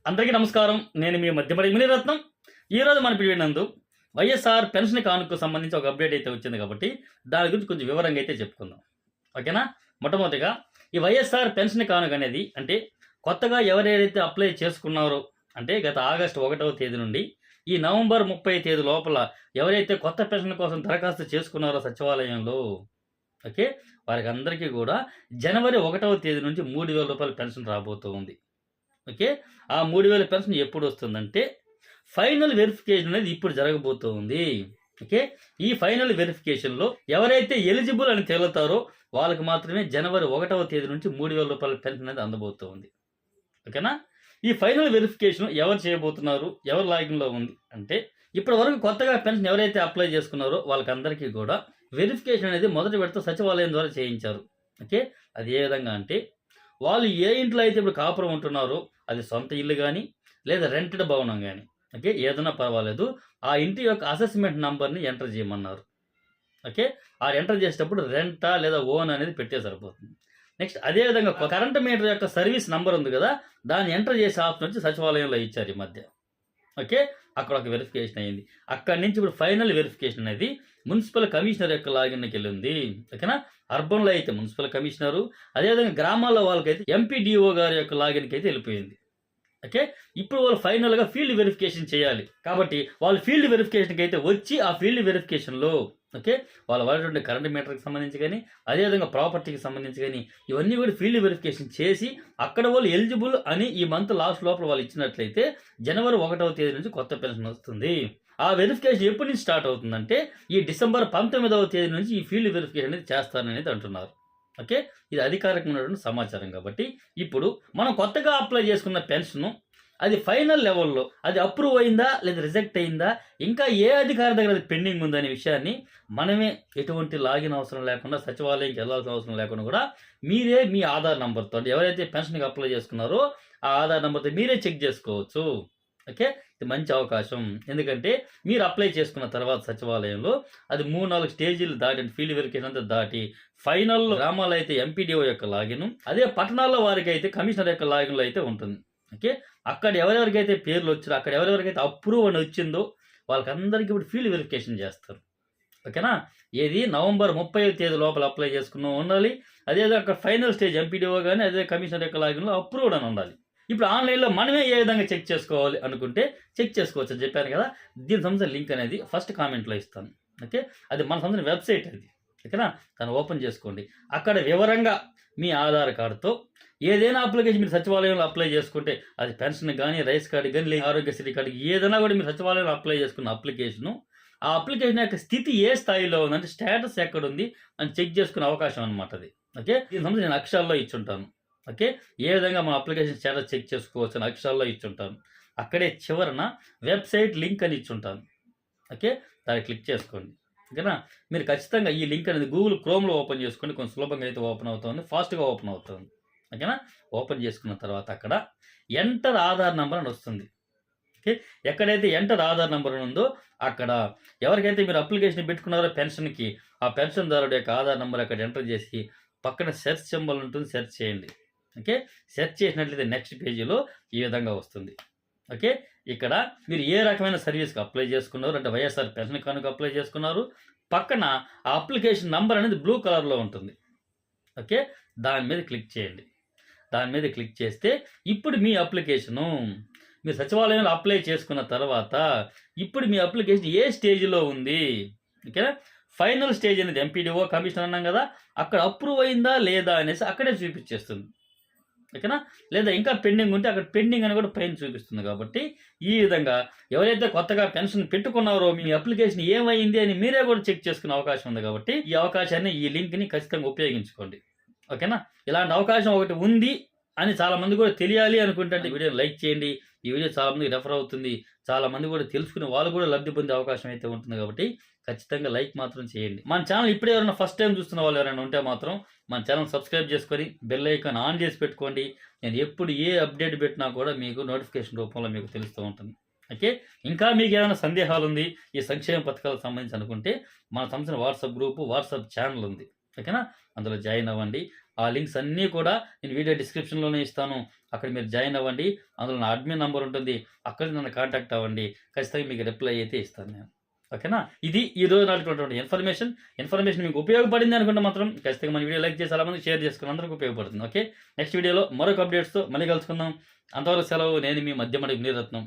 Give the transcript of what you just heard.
అందరికీ నమస్కారం. నేను మీ మధ్యమడి మునిరత్నం. ఈరోజు మన వీడియో నందు వైఎస్ఆర్ పెన్షన్ కానుకకు సంబంధించి ఒక అప్డేట్ అయితే వచ్చింది కాబట్టి దాని గురించి కొంచెం వివరంగా అయితే చెప్పుకుందాం. ఓకేనా? మొట్టమొదటిగా ఈ వైఎస్ఆర్ పెన్షన్ కానుక అనేది అంటే కొత్తగా ఎవరైతే అప్లై చేసుకున్నారో అంటే గత ఆగస్టు 1వ తేదీ నుండి ఈ నవంబర్ 30 తేదీ లోపల ఎవరైతే కొత్త పెన్షన్ కోసం దరఖాస్తు చేసుకున్నారో సచివాలయంలో ఓకే, వారికి అందరికీ కూడా జనవరి 1వ తేదీ నుంచి 3,000 రూపాయల పెన్షన్ రాబోతూ ఉంది. ఓకే, ఆ 3,000 పెన్షన్ ఎప్పుడు వస్తుందంటే ఫైనల్ వెరిఫికేషన్ అనేది ఇప్పుడు జరగబోతూ ఉంది. ఓకే, ఈ ఫైనల్ వెరిఫికేషన్లో ఎవరైతే ఎలిజిబుల్ అని తేలుతారో వాళ్ళకి మాత్రమే జనవరి 1వ తేదీ నుంచి 3,000 రూపాయల పెన్షన్ అనేది అందబోతూ ఉంది. ఓకేనా? ఈ ఫైనల్ వెరిఫికేషన్ ఎవరు చేయబోతున్నారు, ఎవరు లాగిన్లో ఉంది అంటే ఇప్పటి వరకు కొత్తగా పెన్షన్ ఎవరైతే అప్లై చేసుకున్నారో వాళ్ళకందరికీ కూడా వెరిఫికేషన్ అనేది మొదటి విడత సచివాలయం ద్వారా చేయించారు. ఓకే, అది ఏ విధంగా అంటే వాళ్ళు ఏ ఇంట్లో అయితే ఇప్పుడు కాపురం ఉంటున్నారో అది సొంత ఇల్లు కానీ లేదా రెంటెడ్ భవనం కానీ ఓకే ఏదైనా పర్వాలేదు, ఆ ఇంటి యొక్క అసెస్మెంట్ నంబర్ని ఎంటర్ చేయమన్నారు. ఓకే, ఆ ఎంటర్ చేసేటప్పుడు రెంటా లేదా ఓన్ అనేది పెట్టే సరిపోతుంది. నెక్స్ట్ అదేవిధంగా కరెంట్ మీటర్ యొక్క సర్వీస్ నంబర్ ఉంది కదా, దాన్ని ఎంటర్ చేసే ఆప్షన్ వచ్చి సచివాలయంలో ఇచ్చారు ఈ మధ్య. ఓకే, అక్కడ ఒక వెరిఫికేషన్ అయ్యింది. అక్కడి నుంచి ఇప్పుడు ఫైనల్ వెరిఫికేషన్ అనేది మున్సిపల్ కమిషనర్ యొక్క లాగిన్కి వెళ్ళింది. ఓకేనా? అర్బన్లో అయితే మున్సిపల్ కమిషనరు, అదేవిధంగా గ్రామాల్లో వాళ్ళకైతే ఎంపీడీఓ గారి యొక్క లాగిన్కి అయితే వెళ్ళిపోయింది. ఓకే, ఇప్పుడు వాళ్ళు ఫైనల్గా ఫీల్డ్ వెరిఫికేషన్ చేయాలి కాబట్టి వాళ్ళు ఫీల్డ్ వెరిఫికేషన్కి అయితే వచ్చి ఆ ఫీల్డ్ వెరిఫికేషన్లో ఓకే వాళ్ళ వాడేటువంటి కరెంట్ మీటర్కి సంబంధించి కానీ అదేవిధంగా ప్రాపర్టీకి సంబంధించి కానీ ఇవన్నీ కూడా ఫీల్డ్ వెరిఫికేషన్ చేసి అక్కడ వాళ్ళు ఎలిజిబుల్ అని ఈ మంత్ లాస్ట్ లోపల వాళ్ళు ఇచ్చినట్లయితే జనవరి 1వ తేదీ నుంచి కొత్త పెన్షన్ వస్తుంది. ఆ వెరిఫికేషన్ ఎప్పటి నుంచి స్టార్ట్ అవుతుందంటే ఈ డిసెంబర్ 19వ తేదీ నుంచి ఈ ఫీల్డ్ వెరిఫికేషన్ అనేది చేస్తారనేది అంటున్నారు. ఓకే, ఇది అధికారికమైనటువంటి సమాచారం కాబట్టి ఇప్పుడు మనం కొత్తగా అప్లై చేసుకున్న పెన్షన్ అది ఫైనల్ లెవెల్లో అది అప్రూవ్ అయిందా లేదా రిజెక్ట్ అయిందా ఇంకా ఏ అధికారి దగ్గర అది పెండింగ్ ఉందనే విషయాన్ని మనమే ఎటువంటి లాగిన్ అవసరం లేకుండా సచివాలయంకి వెళ్ళాల్సిన అవసరం లేకుండా కూడా మీరే మీ ఆధార్ నెంబర్తో ఎవరైతే పెన్షన్కి అప్లై చేసుకున్నారో ఆ ఆధార్ నెంబర్తో మీరే చెక్ చేసుకోవచ్చు. ఓకే, ఇది మంచి అవకాశం. ఎందుకంటే మీరు అప్లై చేసుకున్న తర్వాత సచివాలయంలో అది 3-4 స్టేజీలు దాటి ఫీల్డ్ వెరిఫికేషన్ అంతా దాటి ఫైనల్ గ్రామాల్లో అయితే ఎంపీడీఓ యొక్క లాగిన్, అదే పట్టణాల్లో వారికి అయితే కమిషనర్ యొక్క లాగిన్లో అయితే ఉంటుంది. ఓకే, అక్కడ ఎవరెవరికైతే పేర్లు వచ్చారో అక్కడ ఎవరెవరికైతే అప్రూవ్ అని వచ్చిందో వాళ్ళకందరికీ ఇప్పుడు ఫీల్డ్ వెరిఫికేషన్ చేస్తారు. ఓకేనా? ఏది నవంబర్ 30వ తేదీ లోపల అప్లై చేసుకున్న ఉండాలి. అదేవిధంగా అక్కడ ఫైనల్ స్టేజ్ ఎంపీడీఓ కానీ అదే కమిషనర్ యొక్క లాగిన్లో అప్రూవ్డ్ అని ఉండాలి. ఇప్పుడు ఆన్లైన్లో మనమే ఏ విధంగా చెక్ చేసుకోవాలి అనుకుంటే చెక్ చేసుకోవచ్చు అని చెప్పాను కదా. దీని సంబంధించిన లింక్ అనేది ఫస్ట్ కామెంట్లో ఇస్తాను. ఓకే, అది మన సంబంధించిన వెబ్సైట్ అది. ఓకేనా? దాన్ని ఓపెన్ చేసుకోండి. అక్కడ వివరంగా మీ ఆధార్ కార్డుతో ఏదైనా అప్లికేషన్ మీరు సచివాలయంలో అప్లై చేసుకుంటే అది పెన్షన్ కానీ రైస్ కార్డు కానీ ఆరోగ్యశ్రీ కార్డు ఏదైనా కూడా మీరు సచివాలయంలో అప్లై చేసుకున్న అప్లికేషను ఆ అప్లికేషన్ యొక్క స్థితి ఏ స్థాయిలో ఉందంటే స్టేటస్ ఎక్కడ ఉంది అని చెక్ చేసుకునే అవకాశం అనమాట అది. ఓకే, దీని సంబంధించి నేను అక్షరాల్లో ఇచ్చుంటాను. ఓకే, ఏ విధంగా మన అప్లికేషన్ స్టేటస్ చెక్ చేసుకోవచ్చు అని అక్షరాల్లో ఇచ్చుంటాను. అక్కడే చివరన వెబ్సైట్ లింక్ అని ఇచ్చుంటాను. ఓకే, దాన్ని క్లిక్ చేసుకోండి. ఓకేనా? మీరు ఖచ్చితంగా ఈ లింక్ అనేది గూగుల్ క్రోమ్లో ఓపెన్ చేసుకోండి. కొంచెం సులభంగా అయితే ఓపెన్ అవుతుంది, ఫాస్ట్గా ఓపెన్ అవుతుంది. ఓకేనా? ఓపెన్ చేసుకున్న తర్వాత అక్కడ ఎంటర్ ఆధార్ నెంబర్ అని వస్తుంది. ఓకే, ఎక్కడైతే ఎంటర్ ఆధార్ నెంబర్ ఉందో అక్కడ ఎవరికైతే మీరు అప్లికేషన్ పెట్టుకున్నారో పెన్షన్కి ఆ పెన్షన్దారుడు యొక్క ఆధార్ నెంబర్ అక్కడ ఎంటర్ చేసి పక్కన సెర్చ్ సింబల్ ఉంటుంది, సెర్చ్ చేయండి. ఓకే, సెర్చ్ చేసినట్లయితే నెక్స్ట్ పేజీలో ఈ విధంగా వస్తుంది. ఓకే, ఇక్కడ మీరు ఏ రకమైన సర్వీస్కి అప్లై చేసుకున్నారు అంటే వైఎస్ఆర్ పెన్షన్ కానుక అప్లై చేసుకున్నారు, పక్కన ఆ అప్లికేషన్ నంబర్ అనేది బ్లూ కలర్లో ఉంటుంది. ఓకే, దాని మీద క్లిక్ చేయండి. దాని మీద క్లిక్ చేస్తే ఇప్పుడు మీ అప్లికేషను మీరు సచివాలయంలో అప్లై చేసుకున్న తర్వాత ఇప్పుడు మీ అప్లికేషన్ ఏ స్టేజ్లో ఉంది. ఓకేనా? ఫైనల్ స్టేజ్ అనేది ఎంపీడీఓ కమిషనర్ అన్నాం కదా, అక్కడ అప్రూవ్ అయిందా లేదా అనేసి అక్కడే చూపించేస్తుంది. ఓకేనా? లేదా ఇంకా పెండింగ్ ఉంటే అక్కడ పెండింగ్ అని కూడా పైన చూపిస్తుంది. కాబట్టి ఈ విధంగా ఎవరైతే కొత్తగా పెన్షన్ పెట్టుకున్నారో మీ అప్లికేషన్ ఏమైంది అని మీరే కూడా చెక్ చేసుకునే అవకాశం ఉంది. కాబట్టి ఈ అవకాశాన్ని ఈ లింక్ని ఖచ్చితంగా ఉపయోగించుకోండి. ఓకేనా? ఇలాంటి అవకాశం ఒకటి ఉంది అని చాలామంది కూడా తెలియాలి అనుకుంటే ఈ వీడియోని లైక్ చేయండి. ఈ వీడియో చాలామందికి రెఫర్ అవుతుంది, చాలామంది కూడా తెలుసుకుని వాళ్ళు కూడా లబ్ధి పొందే అవకాశం అయితే ఉంటుంది. కాబట్టి ఖచ్చితంగా లైక్ మాత్రం చేయండి. మన ఛానల్ ఇప్పుడే ఎవరైనా ఫస్ట్ టైం చూస్తున్న వాళ్ళు ఎవరైనా ఉంటే మాత్రం మన ఛానల్ సబ్స్క్రైబ్ చేసుకొని బెల్ ఐకాన్ ఆన్ చేసి పెట్టుకోండి. నేను ఎప్పుడు ఏ అప్డేట్ పెట్టినా కూడా మీకు నోటిఫికేషన్ రూపంలో మీకు తెలుస్తూ ఉంటుంది. ఓకే, ఇంకా మీకు ఏమైనా సందేహాలు ఉంది ఈ సంక్షేమ పథకాలకు సంబంధించి అనుకుంటే మన సంబంధించిన వాట్సాప్ గ్రూపు వాట్సాప్ ఛానల్ ఉంది. ఓకేనా? అందులో జాయిన్ అవ్వండి. ఆ లింక్స్ అన్నీ కూడా నేను వీడియో డిస్క్రిప్షన్లోనే ఇస్తాను. అక్కడ మీరు జాయిన్ అవ్వండి. అందులో నా అడ్మిన్ నంబర్ ఉంటుంది. అక్కడ నన్ను కాంటాక్ట్ అవ్వండి. ఖచ్చితంగా మీకు రిప్లై అయితే ఇస్తాను నేను. ఓకేనా? ఇది ఈ రోజు నాటినటువంటి ఇన్ఫర్మేషన్ మీకు ఉపయోగపడింది అనుకుంటే మాత్రం ఖచ్చితంగా మన వీడియో లైక్ చేసి చాలా మంది షేర్ చేసుకుని అందరికీ ఉపయోగపడుతుంది. ఓకే, నెక్స్ట్ వీడియోలో మరొక అప్డేట్స్తో మళ్ళీ కలుసుకుందాం. అంతవరకు సెలవు. నేను మీ మధ్యమడుగు మునిరత్నం.